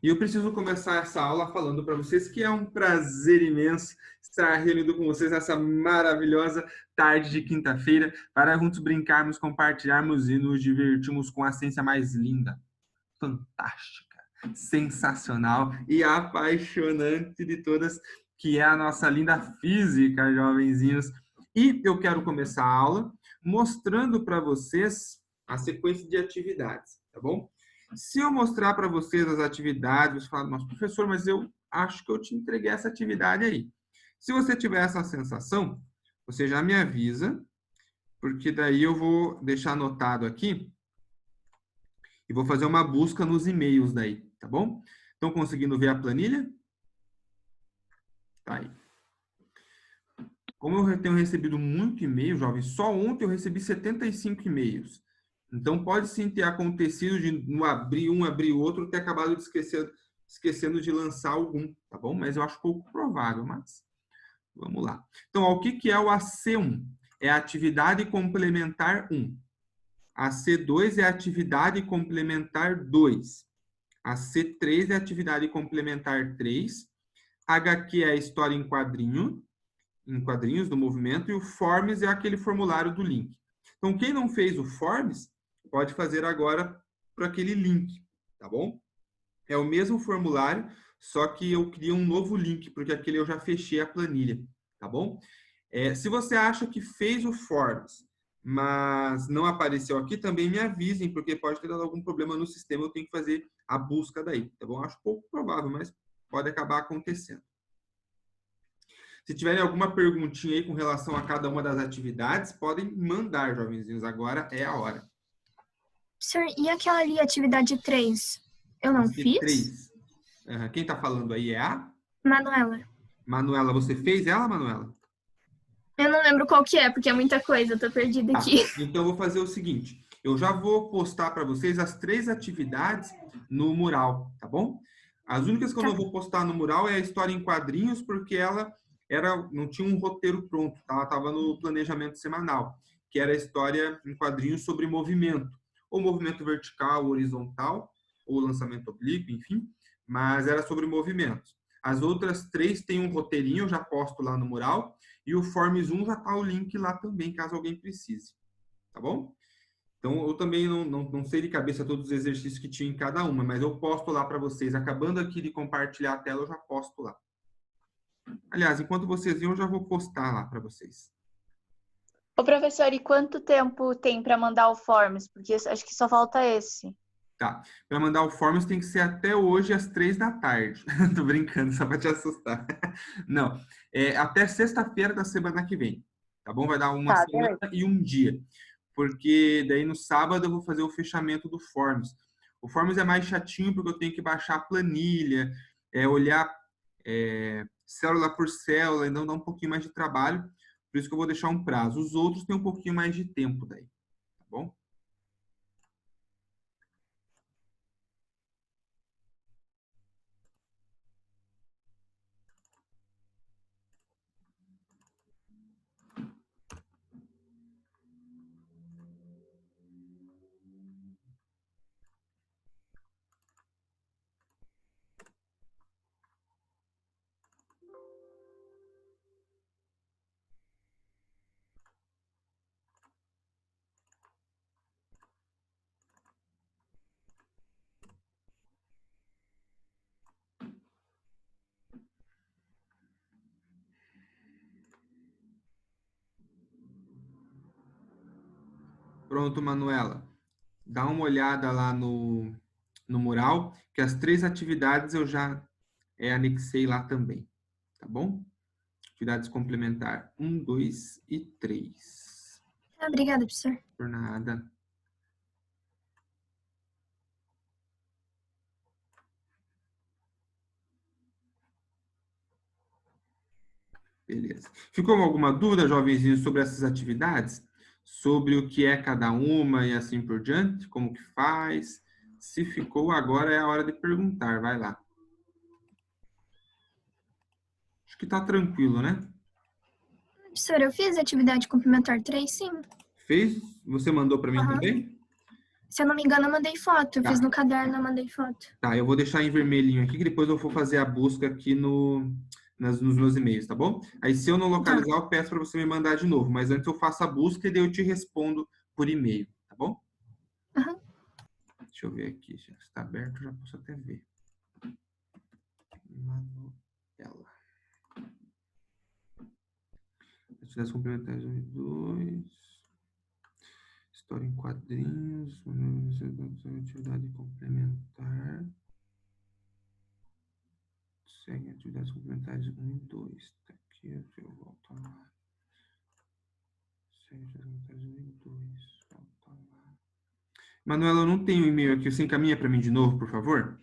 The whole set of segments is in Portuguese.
E eu preciso começar essa aula falando para vocês que é um prazer imenso estar reunido com vocês nessa maravilhosa tarde de quinta-feira para juntos brincarmos, compartilharmos e nos divertirmos com a ciência mais linda, fantástica, sensacional e apaixonante de todas, que é a nossa linda física, jovenzinhos. E eu quero começar a aula mostrando para vocês a sequência de atividades, tá bom? Se eu mostrar para vocês as atividades, você fala, nossa, professor, mas eu acho que eu te entreguei essa atividade aí. Se você tiver essa sensação, você já me avisa, porque daí eu vou deixar anotado aqui e vou fazer uma busca nos e-mails daí, tá bom? Estão conseguindo ver a planilha? Tá aí. Como eu tenho recebido muito e-mail, jovens, só ontem eu recebi 75 e-mails. Então, pode sim ter acontecido de não abrir um, abrir outro, ter acabado de esquecendo de lançar algum, tá bom? Mas eu acho pouco provável, mas vamos lá. Então, ó, o que é o AC1? É a atividade complementar 1. A C2 é a atividade complementar 2. A C3 é a atividade complementar 3. HQ é a história em quadrinhos do movimento, e o Forms é aquele formulário do link. Então, quem não fez o Forms, pode fazer agora por aquele link, tá bom? É o mesmo formulário, só que eu criei um novo link, porque aquele eu já fechei a planilha, tá bom? Se você acha que fez o Forms, mas não apareceu aqui, também me avisem, porque pode ter dado algum problema no sistema, eu tenho que fazer a busca daí, tá bom? Acho pouco provável, mas pode acabar acontecendo. Se tiverem alguma perguntinha aí com relação a cada uma das atividades, podem mandar, jovenzinhos. Agora é a hora. Senhor, e aquela ali, atividade 3? Eu não fiz? 3. Quem está falando aí é a? Manuela. Manuela, você fez ela, Manuela? Eu não lembro qual que é, porque é muita coisa, eu tô perdida aqui. Então, eu vou fazer o seguinte. Eu já vou postar para vocês as 3 atividades no mural, tá bom? As únicas que eu não vou postar no mural é a história em quadrinhos, porque ela não tinha um roteiro pronto, tá? Ela estava no planejamento semanal, que era a história em quadrinhos sobre movimento, ou movimento vertical, horizontal, ou lançamento oblíquo, enfim, mas era sobre movimentos. As outras 3 têm um roteirinho, eu já posto lá no mural, e o Forms 1 já está o link lá também, caso alguém precise, tá bom? Então, eu também não sei de cabeça todos os exercícios que tinha em cada uma, mas eu posto lá para vocês. Acabando aqui de compartilhar a tela, eu já posto lá. Aliás, enquanto vocês iam, eu já vou postar lá para vocês. Ô, professor, e quanto tempo tem para mandar o Forms? Porque acho que só falta esse. Tá. Para mandar o Forms tem que ser até hoje às 3 da tarde. Tô brincando, só para te assustar. Não. Até sexta-feira da semana que vem. Tá bom? Vai dar uma semana e um dia. Porque daí no sábado eu vou fazer o fechamento do Forms. O Forms é mais chatinho porque eu tenho que baixar a planilha, olhar célula por célula, então dá um pouquinho mais de trabalho. Por isso que eu vou deixar um prazo. Os outros têm um pouquinho mais de tempo daí. Tá bom? Pronto, Manuela. Dá uma olhada lá no mural, que as 3 atividades eu já anexei lá também. Tá bom? Atividades complementar 1, 2 e 3. Obrigada, professor. Por nada. Beleza. Ficou alguma dúvida, jovenzinho, sobre essas atividades? Sobre o que é cada uma e assim por diante? Como que faz? Se ficou, agora é a hora de perguntar. Vai lá. Acho que tá tranquilo, né? Professor, eu fiz atividade complementar 3, sim. Fez? Você mandou para mim também? Se eu não me engano, eu mandei foto. Eu Tá. fiz no caderno, eu mandei foto. Tá, eu vou deixar em vermelhinho aqui, que depois eu vou fazer a busca aqui nos meus e-mails, tá bom? Aí, se eu não Tá. localizar, eu peço para você me mandar de novo. Mas antes eu faço a busca e daí eu te respondo por e-mail, tá bom? Aham. Deixa eu ver aqui. Se está aberto, já posso até ver. Manuela. Atividades complementares 1 e 2. História em quadrinhos. Atividade complementar. Segue atividades complementares 1 e 2. Tá aqui, eu volto lá. Segue atividades complementares 1 e 2. Volta lá. Manuela, eu não tenho e-mail aqui. Você encaminha para mim de novo, por favor?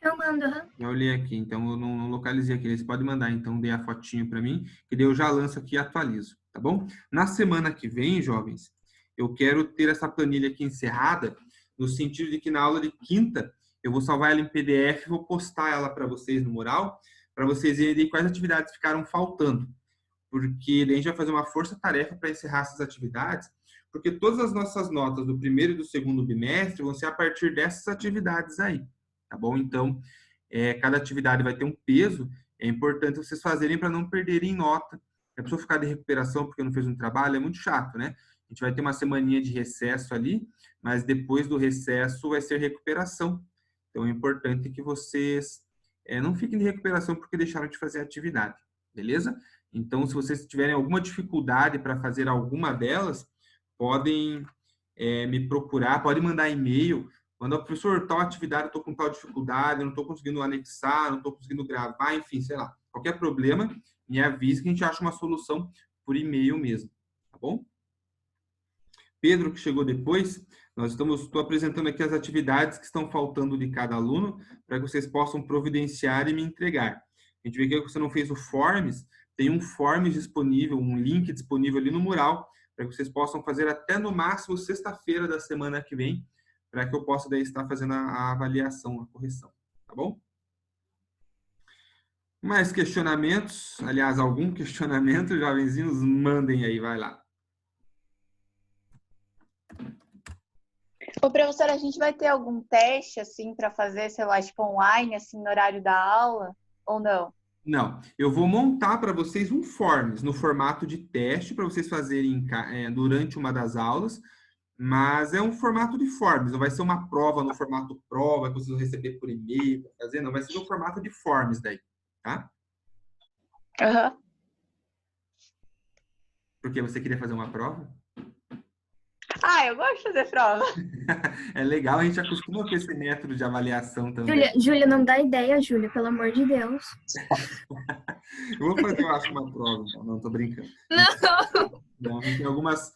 Eu mando, aham. Já olhei aqui, então eu não localizei aqui. Eles podem mandar, então, dê a fotinho para mim, que daí eu já lanço aqui e atualizo, tá bom? Na semana que vem, jovens, eu quero ter essa planilha aqui encerrada, no sentido de que na aula de quinta, eu vou salvar ela em PDF e vou postar ela para vocês no mural, para vocês verem quais atividades ficaram faltando. Porque daí a gente vai fazer uma força-tarefa para encerrar essas atividades, porque todas as nossas notas do primeiro e do segundo bimestre vão ser a partir dessas atividades aí, tá bom? Então, cada atividade vai ter um peso, é importante vocês fazerem para não perderem nota. A pessoa ficar de recuperação porque não fez um trabalho é muito chato, né? A gente vai ter uma semaninha de recesso ali, mas depois do recesso vai ser recuperação. Então, é importante que vocês não fiquem de recuperação porque deixaram de fazer a atividade, beleza? Então, se vocês tiverem alguma dificuldade para fazer alguma delas, podem me procurar, podem mandar e-mail. Quando o professor, tal atividade, eu estou com tal dificuldade, não estou conseguindo anexar, não estou conseguindo gravar, enfim, sei lá. Qualquer problema, me avise que a gente acha uma solução por e-mail mesmo, tá bom? Pedro, que chegou depois, estou apresentando aqui as atividades que estão faltando de cada aluno, para que vocês possam providenciar e me entregar. A gente vê que você não fez o Forms, tem um Forms disponível, um link disponível ali no mural, para que vocês possam fazer até no máximo sexta-feira da semana que vem, para que eu possa daí estar fazendo a avaliação, a correção, tá bom? Mais questionamentos? Aliás, algum questionamento, jovenzinhos, mandem aí, vai lá. Ô, professora, a gente vai ter algum teste, assim, para fazer, sei lá, tipo online, assim, no horário da aula, ou não? Não, eu vou montar para vocês um Forms no formato de teste para vocês fazerem durante uma das aulas, mas é um formato de Forms, não vai ser uma prova no formato prova que vocês vão receber por e-mail, fazer, não, vai ser no formato de Forms daí, tá? Aham. Porque você queria fazer uma prova? Ah, eu gosto de fazer prova. É legal, a gente acostuma com esse método de avaliação também. Júlia, não dá ideia, Júlia, pelo amor de Deus. Eu vou fazer, eu acho, uma prova, então. Não, tô brincando. Não, a gente tem algumas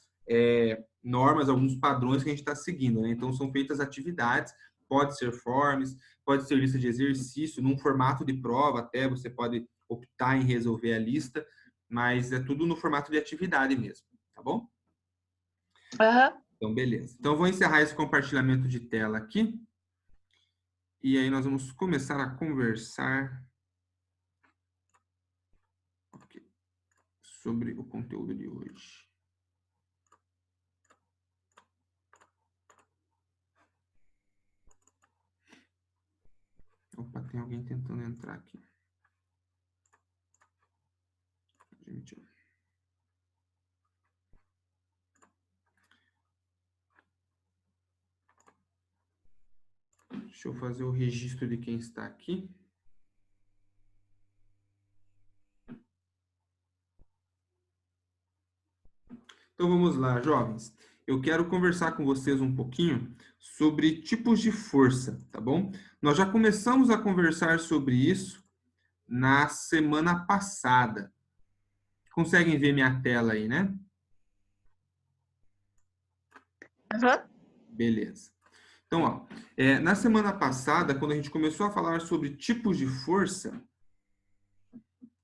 normas, alguns padrões que a gente está seguindo, né? Então, são feitas atividades, pode ser forms, pode ser lista de exercício, num formato de prova até, você pode optar em resolver a lista, mas é tudo no formato de atividade mesmo, tá bom? Aham. Então, beleza. Então, eu vou encerrar esse compartilhamento de tela aqui. E aí, nós vamos começar a conversar sobre o conteúdo de hoje. Opa, tem alguém tentando entrar aqui. Deixa eu fazer o registro de quem está aqui. Então vamos lá, jovens. Eu quero conversar com vocês um pouquinho sobre tipos de força, tá bom? Nós já começamos a conversar sobre isso na semana passada. Conseguem ver minha tela aí, né? Aham. Beleza. Então, ó, na semana passada, quando a gente começou a falar sobre tipos de força,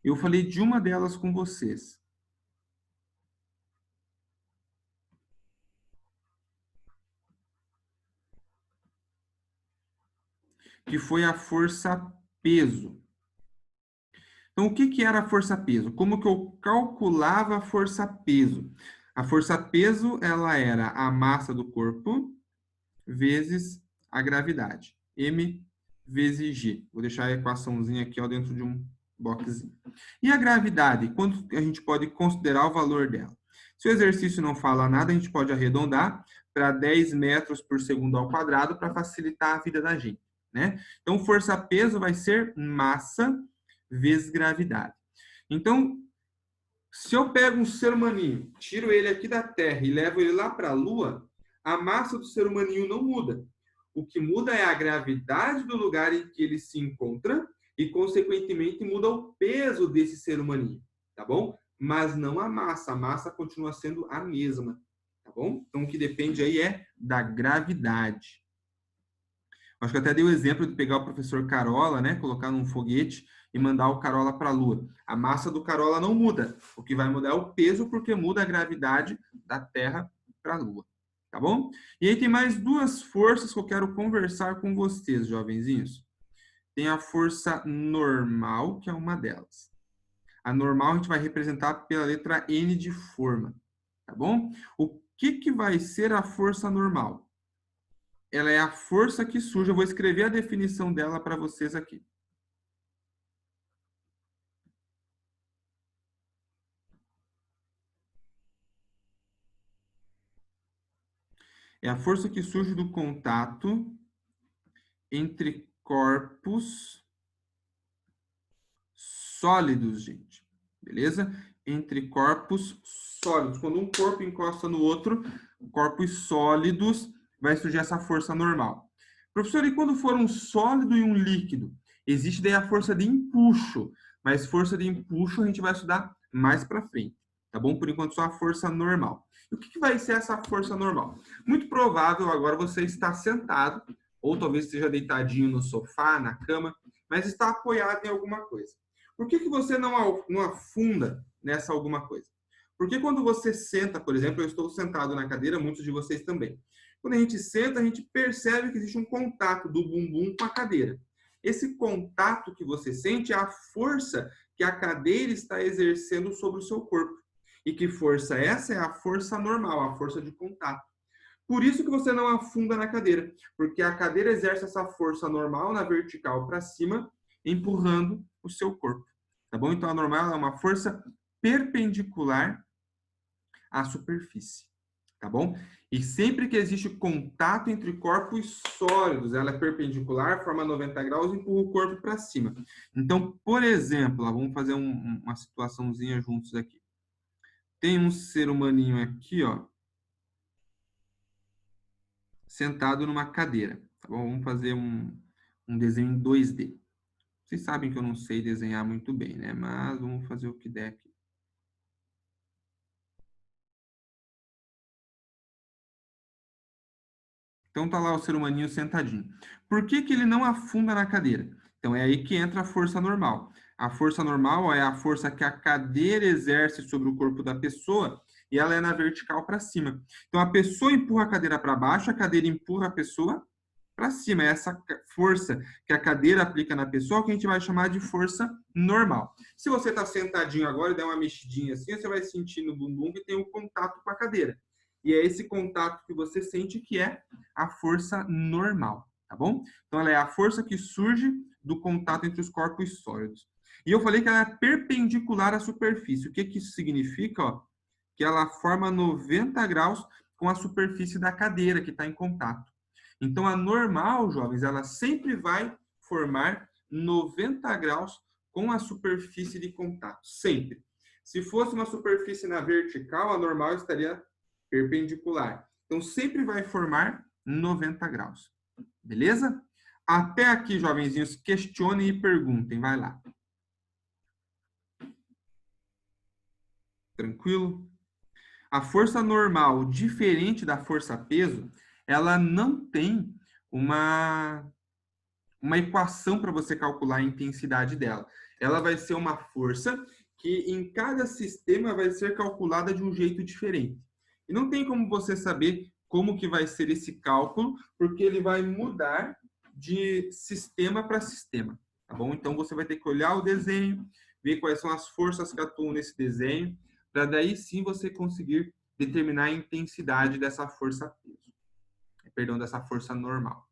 eu falei de uma delas com vocês. Que foi a força peso. Então, o que era a força peso? Como que eu calculava a força peso? A força peso, ela era a massa do corpo vezes a gravidade. M vezes G. Vou deixar a equaçãozinha aqui ó, dentro de um boxzinho. E a gravidade? Quanto a gente pode considerar o valor dela? Se o exercício não fala nada, a gente pode arredondar para 10 metros por segundo ao quadrado para facilitar a vida da gente, né? Então, força-peso vai ser massa vezes gravidade. Então, se eu pego um ser humaninho, tiro ele aqui da Terra e levo ele lá para a Lua, a massa do ser humaninho não muda. O que muda é a gravidade do lugar em que ele se encontra e, consequentemente, muda o peso desse ser humaninho, tá bom? Mas não a massa continua sendo a mesma, tá bom? Então, o que depende aí é da gravidade. Acho que eu até dei o exemplo de pegar o professor Carola, né, colocar num foguete e mandar o Carola para a Lua. A massa do Carola não muda. O que vai mudar é o peso, porque muda a gravidade da Terra para a Lua. Tá bom? E aí tem mais duas forças que eu quero conversar com vocês, jovenzinhos. Tem a força normal, que é uma delas. A normal a gente vai representar pela letra N de forma. Tá bom? O que vai ser a força normal? Ela é a força que surge. Eu vou escrever a definição dela para vocês aqui. É a força que surge do contato entre corpos sólidos, gente. Beleza? Entre corpos sólidos. Quando um corpo encosta no outro, corpos sólidos, vai surgir essa força normal. Professor, e quando for um sólido e um líquido? Existe daí a força de empuxo, mas força de empuxo a gente vai estudar mais para frente, tá bom? Por enquanto só a força normal. E o que vai ser essa força normal? Muito provável agora você está sentado, ou talvez esteja deitadinho no sofá, na cama, mas está apoiado em alguma coisa. Por que você não afunda nessa alguma coisa? Porque quando você senta, por exemplo, eu estou sentado na cadeira, muitos de vocês também. Quando a gente senta, a gente percebe que existe um contato do bumbum com a cadeira. Esse contato que você sente é a força que a cadeira está exercendo sobre o seu corpo. E que força é essa? É a força normal, a força de contato. Por isso que você não afunda na cadeira, porque a cadeira exerce essa força normal na vertical para cima, empurrando o seu corpo. Tá bom? Então, a normal é uma força perpendicular à superfície. Tá bom? E sempre que existe contato entre corpos sólidos, ela é perpendicular, forma 90 graus e empurra o corpo para cima. Então, por exemplo, vamos fazer uma situaçãozinha juntos aqui. Tem um ser humaninho aqui, ó, sentado numa cadeira. Tá bom? Vamos fazer um desenho em 2D. Vocês sabem que eu não sei desenhar muito bem, né? Mas vamos fazer o que der aqui. Então tá lá o ser humaninho sentadinho. Por que ele não afunda na cadeira? Então é aí que entra a força normal. A força normal é a força que a cadeira exerce sobre o corpo da pessoa e ela é na vertical para cima. Então a pessoa empurra a cadeira para baixo, a cadeira empurra a pessoa para cima. É essa força que a cadeira aplica na pessoa que a gente vai chamar de força normal. Se você está sentadinho agora e der uma mexidinha assim, você vai sentir no bumbum que tem um contato com a cadeira. E é esse contato que você sente que é a força normal, tá bom? Então, ela é a força que surge do contato entre os corpos sólidos. E eu falei que ela é perpendicular à superfície. O que isso significa? Ó? Que ela forma 90 graus com a superfície da cadeira que está em contato. Então, a normal, jovens, ela sempre vai formar 90 graus com a superfície de contato. Sempre. Se fosse uma superfície na vertical, a normal estaria perpendicular. Então, sempre vai formar 90 graus. Beleza? Até aqui, jovenzinhos, questionem e perguntem. Vai lá. Tranquilo? A força normal, diferente da força-peso, ela não tem uma equação para você calcular a intensidade dela. Ela vai ser uma força que em cada sistema vai ser calculada de um jeito diferente. E não tem como você saber como que vai ser esse cálculo, porque ele vai mudar de sistema para sistema, tá bom? Então, você vai ter que olhar o desenho, ver quais são as forças que atuam nesse desenho, para daí sim você conseguir determinar a intensidade dessa força-peso. perdão, dessa força normal.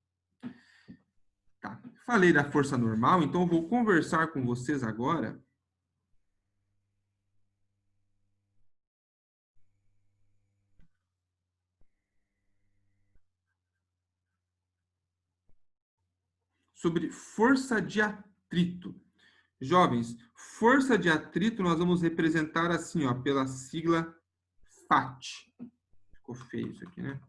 Tá. Falei da força normal, então eu vou conversar com vocês agora sobre força de atrito. Jovens, força de atrito nós vamos representar assim, ó, pela sigla FAT. Ficou feio isso aqui, né?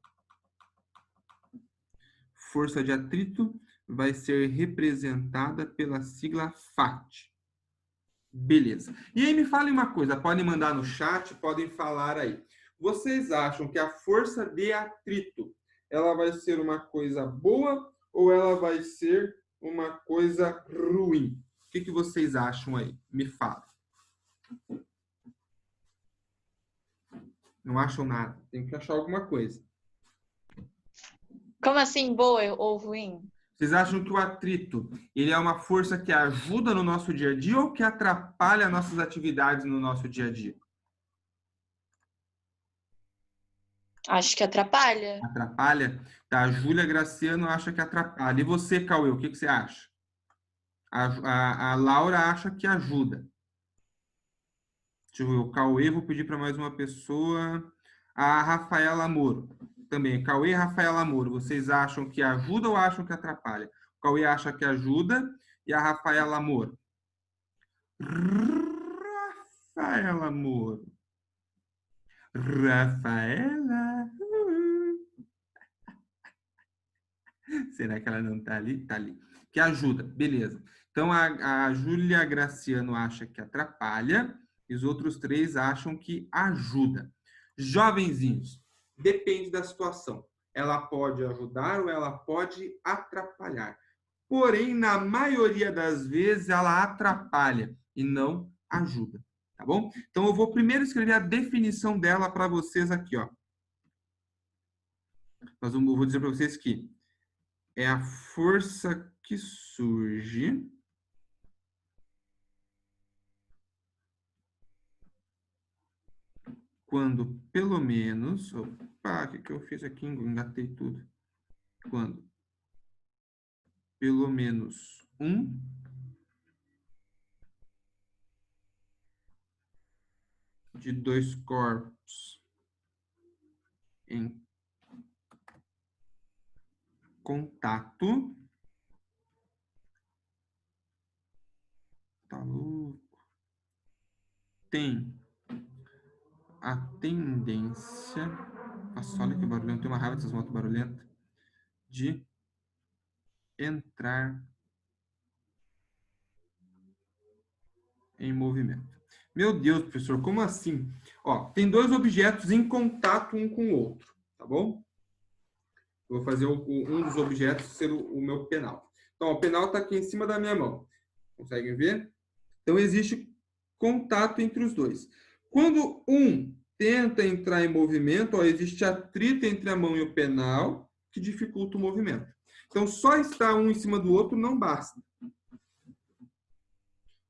Força de atrito vai ser representada pela sigla FAT. Beleza. E aí me falem uma coisa, podem mandar no chat, podem falar aí. Vocês acham que a força de atrito, ela vai ser uma coisa boa ou ela vai ser uma coisa ruim? O que vocês acham aí? Me falem. Não acham nada. Tem que achar alguma coisa. Como assim, boa ou ruim? Vocês acham que o atrito, ele é uma força que ajuda no nosso dia a dia ou que atrapalha nossas atividades no nosso dia a dia? Acho que atrapalha. Atrapalha? Tá, a Júlia Graciano acha que atrapalha. E você, Cauê, o que você acha? A Laura acha que ajuda. Deixa eu ver, o Cauê, vou pedir para mais uma pessoa. A Rafaela Moro. Também, Cauê e Rafaela Moro. Vocês acham que ajuda ou acham que atrapalha? O Cauê acha que ajuda e a Rafaela Moro. Rafaela Moro. Rafaela. Será que ela não está ali? Está ali. Que ajuda, beleza. Então, a Júlia Graciano acha que atrapalha e os outros três acham que ajuda. Jovenzinhos, depende da situação. Ela pode ajudar ou ela pode atrapalhar. Porém, na maioria das vezes, ela atrapalha e não ajuda. Tá bom? Então, eu vou primeiro escrever a definição dela para vocês aqui, ó. Eu vou dizer para vocês que é a força que surge quando pelo menos... Opa, o que eu fiz aqui? Engatei tudo. Quando pelo menos um de dois corpos em contato... Tá louco? Tem a tendência... Nossa, olha que barulhento. Tem uma raiva dessas motos barulhentas. De entrar em movimento. Meu Deus, professor, como assim? Ó, tem dois objetos em contato um com o outro, tá bom? Eu vou fazer um dos objetos ser o meu penal. Então, o penal está aqui em cima da minha mão. Conseguem ver? Então, existe contato entre os dois. Quando um tenta entrar em movimento, ó, existe atrito entre a mão e o penal, que dificulta o movimento. Então, só estar um em cima do outro não basta.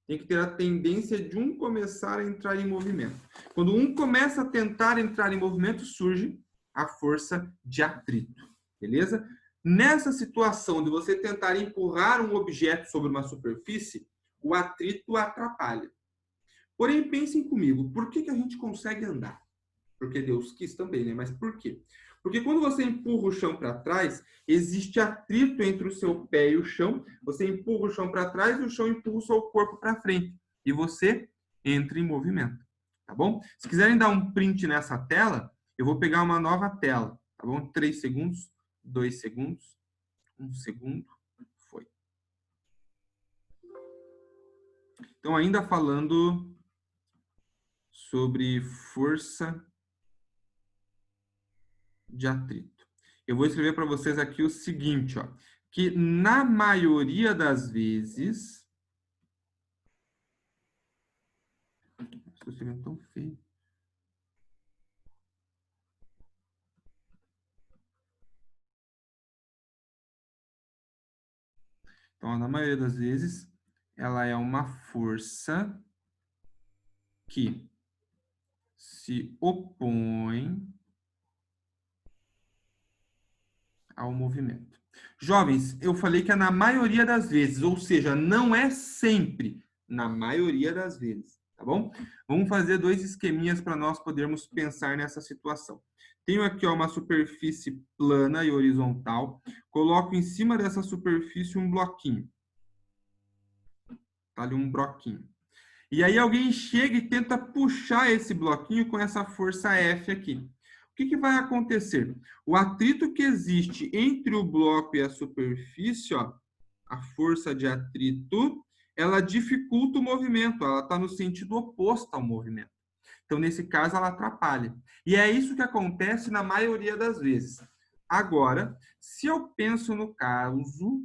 Tem que ter a tendência de um começar a entrar em movimento. Quando um começa a tentar entrar em movimento, surge a força de atrito. Beleza? Nessa situação de você tentar empurrar um objeto sobre uma superfície, o atrito atrapalha. Porém, pensem comigo, por que a gente consegue andar? Porque Deus quis também, né? Mas por quê? Porque quando você empurra o chão para trás, existe atrito entre o seu pé e o chão. Você empurra o chão para trás e o chão empurra o seu corpo para frente. E você entra em movimento. Tá bom? Se quiserem dar um print nessa tela, eu vou pegar uma nova tela. Tá bom? 3 segundos, 2 segundos, 1 segundo. Foi. Então, ainda falando sobre força de atrito. Eu vou escrever para vocês aqui o seguinte, ó, que na maioria das vezes... Estou escrevendo tão feio. Então, na maioria das vezes, ela é uma força que se opõe ao movimento. Jovens, eu falei que é na maioria das vezes, ou seja, não é sempre, na maioria das vezes, tá bom? Vamos fazer 2 esqueminhas para nós podermos pensar nessa situação. Tenho aqui ó, uma superfície plana e horizontal, coloco em cima dessa superfície um bloquinho. Tá ali um bloquinho. E aí alguém chega e tenta puxar esse bloquinho com essa força F aqui. O que vai acontecer? O atrito que existe entre o bloco e a superfície, ó, a força de atrito, ela dificulta o movimento, ela está no sentido oposto ao movimento. Então, nesse caso, ela atrapalha. E é isso que acontece na maioria das vezes. Agora, se eu penso no caso...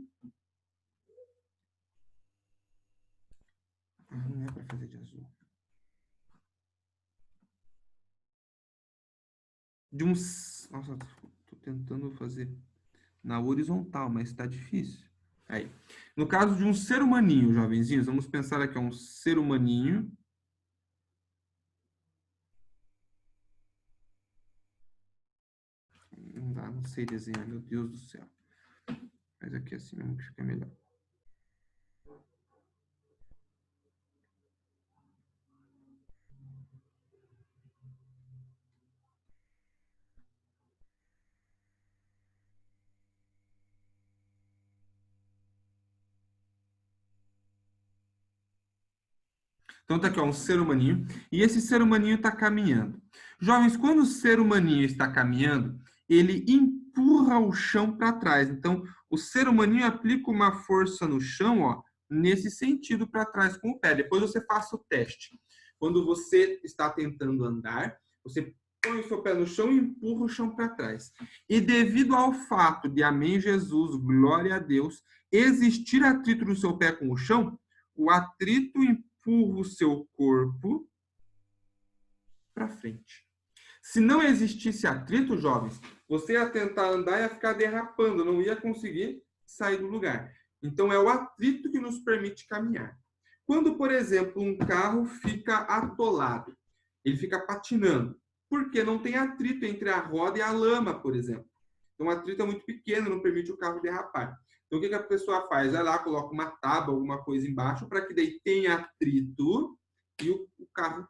Não é para fazer de azul. Nossa, estou tentando fazer na horizontal, mas está difícil. Aí. No caso de um ser humaninho, jovenzinhos, vamos pensar aqui, um ser humaninho. Não dá, não sei desenhar, meu Deus do céu. Mas aqui assim mesmo que fica melhor. Então tá aqui, ó, um ser humaninho. E esse ser humaninho está caminhando. Jovens, quando o ser humaninho está caminhando, ele empurra o chão para trás. Então, o ser humaninho aplica uma força no chão, ó, nesse sentido para trás com o pé. Depois você faça o teste. Quando você está tentando andar, você põe o seu pé no chão e empurra o chão para trás. E devido ao fato de, amém Jesus, glória a Deus, existir atrito no seu pé com o chão, o atrito empurra o seu corpo para frente. Se não existisse atrito, jovens, você ia tentar andar e ia ficar derrapando, não ia conseguir sair do lugar. Então, é o atrito que nos permite caminhar. Quando, por exemplo, um carro fica atolado, ele fica patinando, porque não tem atrito entre a roda e a lama, por exemplo. Então, o atrito é muito pequeno, não permite o carro derrapar. Então, o que a pessoa faz? Vai lá, coloca uma tábua, alguma coisa embaixo, para que daí tenha atrito e o carro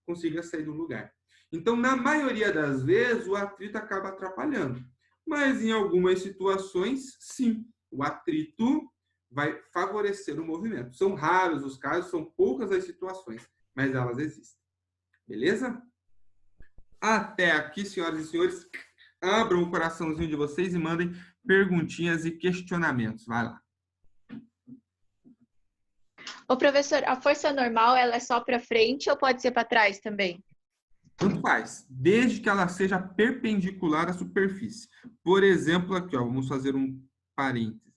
consiga sair do lugar. Então, na maioria das vezes, o atrito acaba atrapalhando. Mas, em algumas situações, sim, o atrito vai favorecer o movimento. São raros os casos, são poucas as situações, mas elas existem. Beleza? Até aqui, senhoras e senhores. Abram o coraçãozinho de vocês e mandem perguntinhas e questionamentos. Vai lá. Ô, professor, a força normal, ela é só para frente ou pode ser para trás também? Tanto faz, desde que ela seja perpendicular à superfície. Por exemplo, aqui, ó, vamos fazer um parênteses.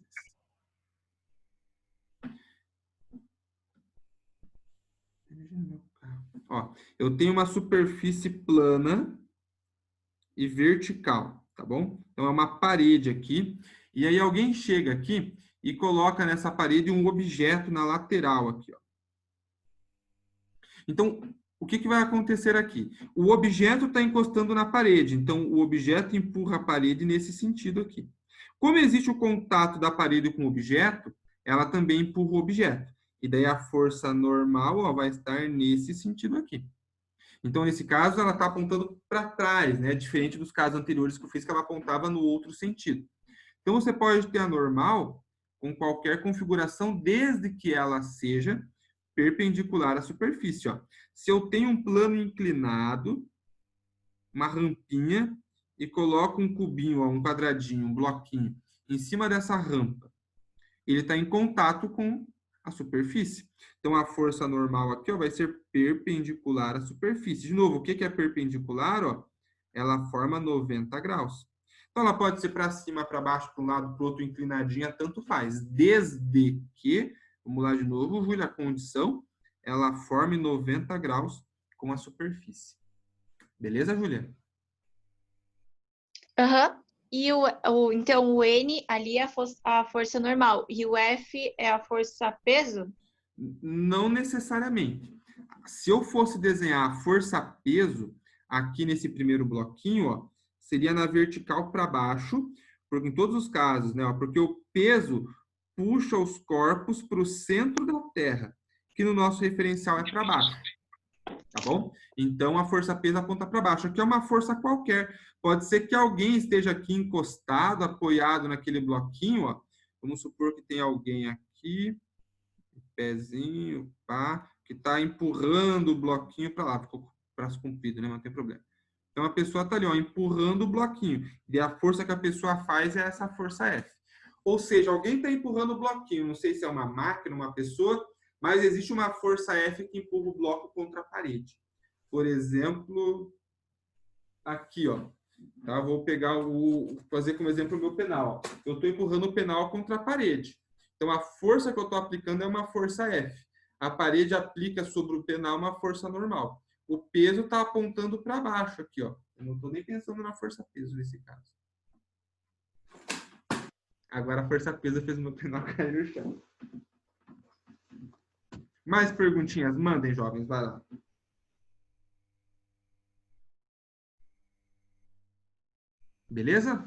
Ó, eu tenho uma superfície plana e vertical, tá bom? Então, é uma parede aqui. E aí, alguém chega aqui e coloca nessa parede um objeto na lateral aqui, ó. Então, o que vai acontecer aqui? O objeto está encostando na parede, então o objeto empurra a parede nesse sentido aqui. Como existe o contato da parede com o objeto, ela também empurra o objeto. E daí a força normal ó, vai estar nesse sentido aqui. Então, nesse caso, ela está apontando para trás, né? Diferente dos casos anteriores que eu fiz, que ela apontava no outro sentido. Então, você pode ter a normal com qualquer configuração, desde que ela seja perpendicular à superfície. Ó. Se eu tenho um plano inclinado, uma rampinha, e coloco um cubinho, ó, um quadradinho, um bloquinho, em cima dessa rampa, ele está em contato com a superfície. Então, a força normal aqui ó, vai ser perpendicular à superfície. De novo, o que é perpendicular? Ó? Ela forma 90 graus. Então, ela pode ser para cima, para baixo, para um lado, para o outro, inclinadinha, tanto faz. Desde que, vamos lá de novo, Júlia, a condição, ela forme 90 graus com a superfície. Beleza, Júlia? Aham. E então o N ali é a força normal e o F é a força peso? Não necessariamente. Se eu fosse desenhar a força-peso aqui nesse primeiro bloquinho, ó, seria na vertical para baixo, porque em todos os casos, né? Ó, porque o peso puxa os corpos para o centro da Terra, que no nosso referencial é para baixo. Tá bom? Então, a força-peso aponta para baixo. Aqui é uma força qualquer. Pode ser que alguém esteja aqui encostado, apoiado naquele bloquinho, ó. Vamos supor que tem alguém aqui, pezinho, pá, que está empurrando o bloquinho para lá. Ficou com o braço comprido, né? Mas não tem problema. Então, a pessoa está ali, ó, empurrando o bloquinho. E a força que a pessoa faz é essa força F. Ou seja, alguém está empurrando o bloquinho. Não sei se é uma máquina, uma pessoa, mas existe uma força F que empurra o bloco contra a parede. Por exemplo, aqui, ó. Tá? Vou pegar fazer como exemplo o meu penal. Ó. Eu estou empurrando o penal contra a parede. Então, a força que eu estou aplicando é uma força F. A parede aplica sobre o penal uma força normal. O peso está apontando para baixo aqui, ó. Eu não estou nem pensando na força-peso nesse caso. Agora a força-peso fez o meu penal cair no chão. Mais perguntinhas? Mandem, jovens, vai lá. Beleza?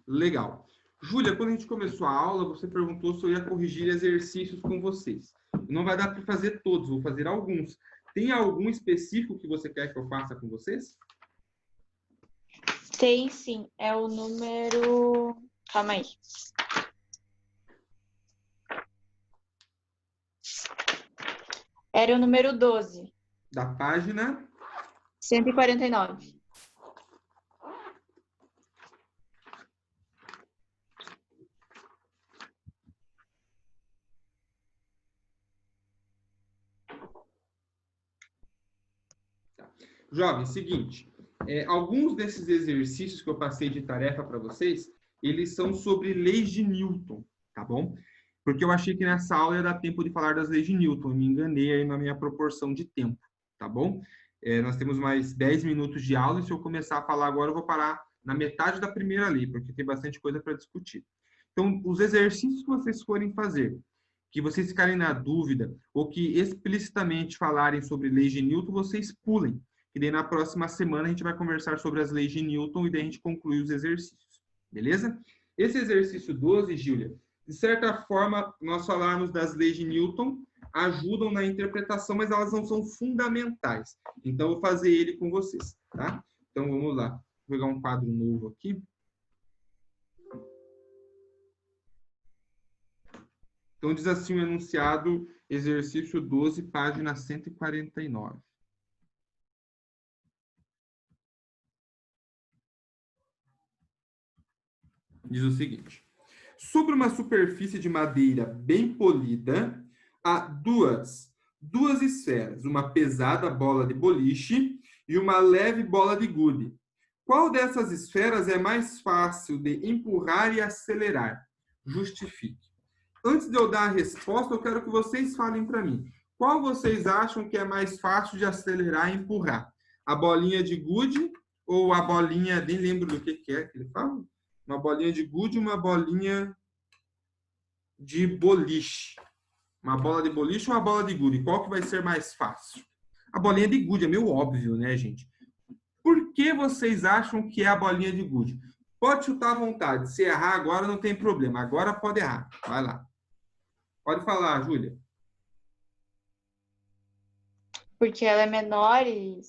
Legal. Júlia, quando a gente começou a aula, você perguntou se eu ia corrigir exercícios com vocês. Não vai dar para fazer todos, vou fazer alguns. Tem algum específico que você quer que eu faça com vocês? Tem sim, é o número... Calma aí. Era o número 12. Da página 149. Jovem, seguinte, alguns desses exercícios que eu passei de tarefa para vocês, eles são sobre leis de Newton, tá bom? Porque eu achei que nessa aula ia dar tempo de falar das leis de Newton, eu me enganei aí na minha proporção de tempo, tá bom? Nós temos mais 10 minutos de aula e se eu começar a falar agora, eu vou parar na metade da primeira lei, porque tem bastante coisa para discutir. Então, os exercícios que vocês forem fazer, que vocês ficarem na dúvida, ou que explicitamente falarem sobre leis de Newton, vocês pulem. E daí na próxima semana a gente vai conversar sobre as leis de Newton e daí a gente conclui os exercícios. Beleza? Esse exercício 12, Júlia, de certa forma, nós falarmos das leis de Newton ajudam na interpretação, mas elas não são fundamentais. Então, eu vou fazer ele com vocês, tá? Então, vamos lá. Vou pegar um quadro novo aqui. Então, diz assim o enunciado, exercício 12, página 149. Diz o seguinte: sobre uma superfície de madeira bem polida, há duas esferas, uma pesada bola de boliche e uma leve bola de gude. Qual dessas esferas é mais fácil de empurrar e acelerar? Justifique. Antes de eu dar a resposta, eu quero que vocês falem para mim. Qual vocês acham que é mais fácil de acelerar e empurrar? A bolinha de gude ou a bolinha, nem lembro do que é que ele fala? Uma bolinha de gude e uma bolinha de boliche. Uma bola de boliche ou uma bola de gude? Qual que vai ser mais fácil? A bolinha de gude, é meio óbvio, né, gente? Por que vocês acham que é a bolinha de gude? Pode chutar à vontade. Se errar agora, não tem problema. Agora pode errar. Vai lá. Pode falar, Júlia. Porque ela é menor e,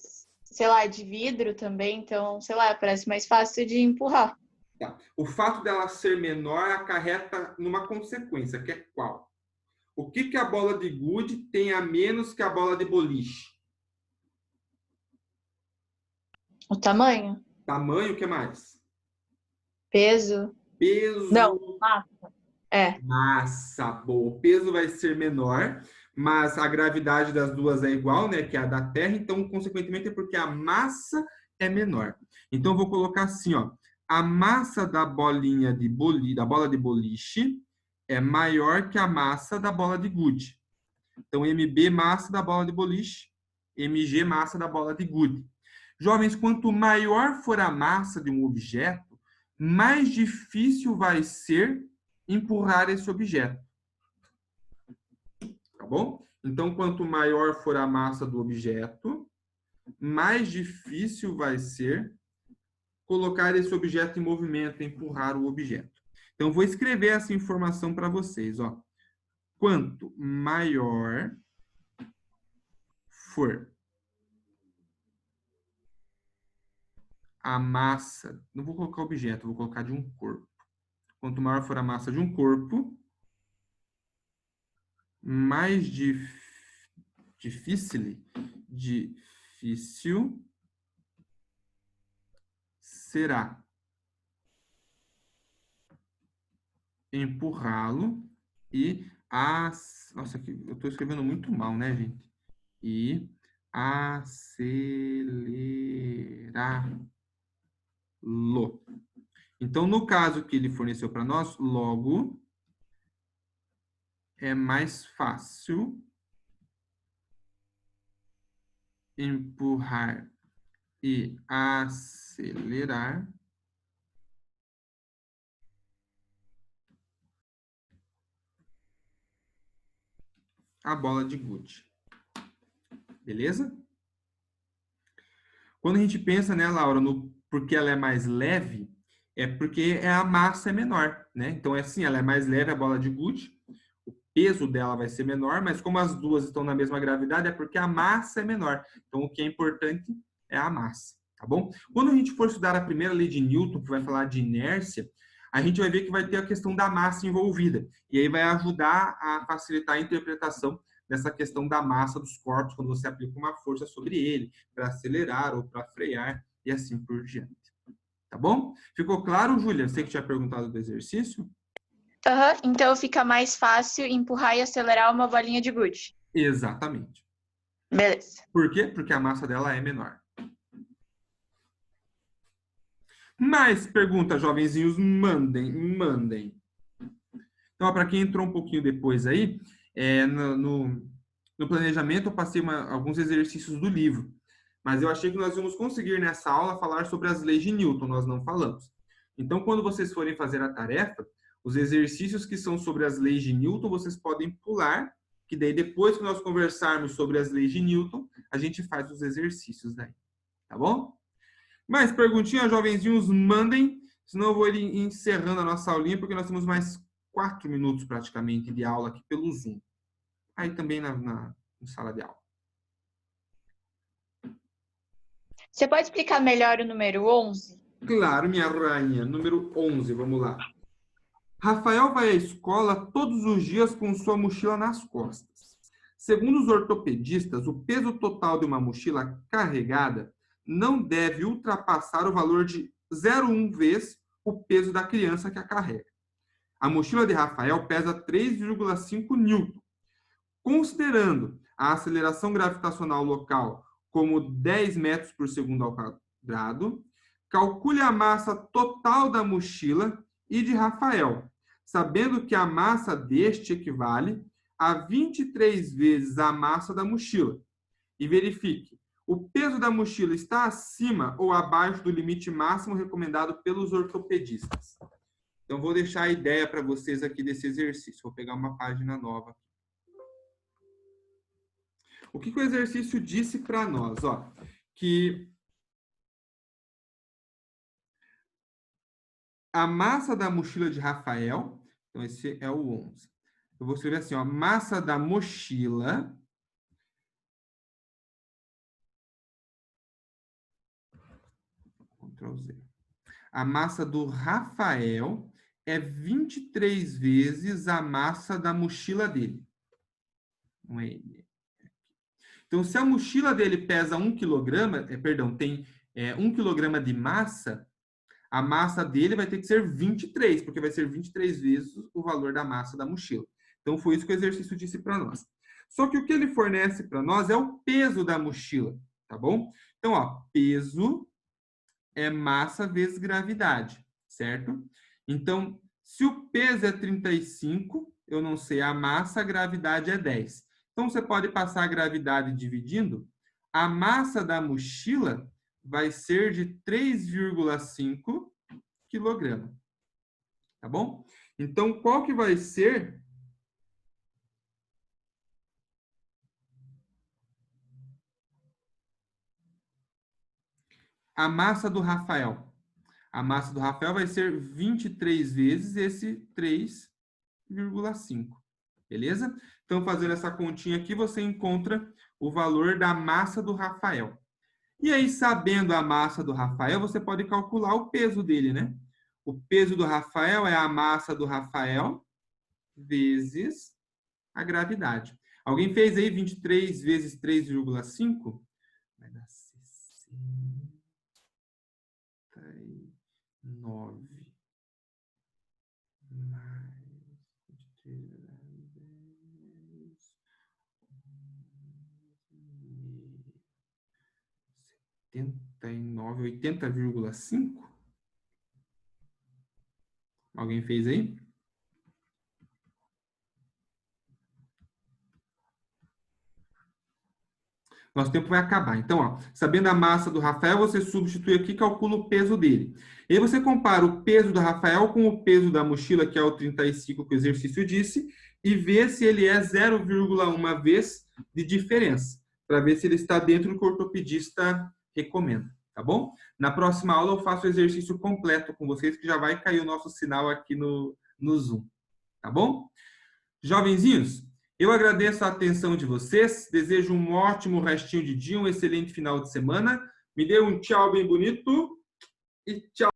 sei lá, é de vidro também, então, sei lá, parece mais fácil de empurrar. Tá. O fato dela ser menor acarreta numa consequência, que é qual? O que a bola de gude tem a menos que a bola de boliche? O tamanho? Tamanho, o que mais? Peso? Peso. Não, massa. Massa, boa. O peso vai ser menor, mas a gravidade das duas é igual, né? Que é a da Terra, então, consequentemente, é porque a massa é menor. Então, eu vou colocar assim, ó. A massa da bolinha de da bola de boliche é maior que a massa da bola de gude. Então, MB, massa da bola de boliche, MG, massa da bola de gude. Jovens, quanto maior for a massa de um objeto, mais difícil vai ser empurrar esse objeto. Tá bom? Então, quanto maior for a massa do objeto, mais difícil vai ser colocar esse objeto em movimento, empurrar o objeto. Então, vou escrever essa informação para vocês. Ó. Quanto maior for a massa, não vou colocar objeto, vou colocar de um corpo. Quanto maior for a massa de um corpo, mais difícil será empurrá-lo e nossa, aqui eu estou escrevendo muito mal, né, gente? E acelerá-lo. Então, no caso que ele forneceu para nós, logo é mais fácil empurrar e acelerar a bola de gude. Beleza? Quando a gente pensa, né, Laura, no porque ela é mais leve, é porque a massa é menor, né? Então, é assim, ela é mais leve, a bola de gude, o peso dela vai ser menor, mas como as duas estão na mesma gravidade, é porque a massa é menor. Então, o que é importante é a massa, tá bom? Quando a gente for estudar a primeira lei de Newton, que vai falar de inércia, a gente vai ver que vai ter a questão da massa envolvida. E aí vai ajudar a facilitar a interpretação dessa questão da massa dos corpos, quando você aplica uma força sobre ele, para acelerar ou para frear, e assim por diante. Tá bom? Ficou claro, Júlia? Você que tinha perguntado do exercício? Então fica mais fácil empurrar e acelerar uma bolinha de gude. Exatamente. Beleza. Por quê? Porque a massa dela é menor. Mais perguntas, jovenzinhos, mandem. Então, para quem entrou um pouquinho depois aí, no planejamento eu passei alguns exercícios do livro. Mas eu achei que nós íamos conseguir nessa aula falar sobre as leis de Newton, nós não falamos. Então, quando vocês forem fazer a tarefa, os exercícios que são sobre as leis de Newton, vocês podem pular, que daí depois que nós conversarmos sobre as leis de Newton, a gente faz os exercícios daí. Tá bom? Mais perguntinhas, jovenzinhos, mandem, senão eu vou ir encerrando a nossa aulinha, porque nós temos mais 4 minutos praticamente de aula aqui pelo Zoom. Aí também na sala de aula. Você pode explicar melhor o número 11? Claro, minha rainha. Número 11, vamos lá. Rafael vai à escola todos os dias com sua mochila nas costas. Segundo os ortopedistas, o peso total de uma mochila carregada não deve ultrapassar o valor de 0,1 vezes o peso da criança que a carrega. A mochila de Rafael pesa 3,5 newton. Considerando a aceleração gravitacional local como 10 metros por segundo ao quadrado, calcule a massa total da mochila e de Rafael, sabendo que a massa deste equivale a 23 vezes a massa da mochila. E verifique, o peso da mochila está acima ou abaixo do limite máximo recomendado pelos ortopedistas. Então, vou deixar a ideia para vocês aqui desse exercício. Vou pegar uma página nova. O que o exercício disse para nós? Ó, que a massa da mochila de Rafael, então esse é o 11. Eu vou escrever assim, ó, massa da mochila Ctrl Z. A massa do Rafael é 23 vezes a massa da mochila dele. Um M. Então, se a mochila dele pesa 1 quilograma, tem 1 quilograma de massa, a massa dele vai ter que ser 23, porque vai ser 23 vezes o valor da massa da mochila. Então, foi isso que o exercício disse para nós. Só que o que ele fornece para nós é o peso da mochila, tá bom? Então, ó, peso é massa vezes gravidade, certo? Então, se o peso é 35, eu não sei a massa, a gravidade é 10. Então, você pode passar a gravidade dividindo. A massa da mochila vai ser de 3,5 quilograma. Tá bom? Então, qual que vai ser a massa do Rafael? A massa do Rafael vai ser 23 vezes esse 3,5. Beleza? Então, fazendo essa continha aqui, você encontra o valor da massa do Rafael. E aí, sabendo a massa do Rafael, você pode calcular o peso dele, né? O peso do Rafael é a massa do Rafael vezes a gravidade. Alguém fez aí 23 vezes 3,5? Vai dar 69 mais 79, 80,5? Alguém fez aí? Nosso tempo vai acabar. Então, ó, sabendo a massa do Rafael, você substitui aqui e calcula o peso dele. E aí você compara o peso do Rafael com o peso da mochila, que é o 35 que o exercício disse, e vê se ele é 0,1 vez de diferença, para ver se ele está dentro do que o ortopedista recomenda, tá bom? Na próxima aula eu faço o exercício completo com vocês, que já vai cair o nosso sinal aqui no Zoom, tá bom? Jovenzinhos, eu agradeço a atenção de vocês, desejo um ótimo restinho de dia, um excelente final de semana. Me dê um tchau bem bonito e tchau.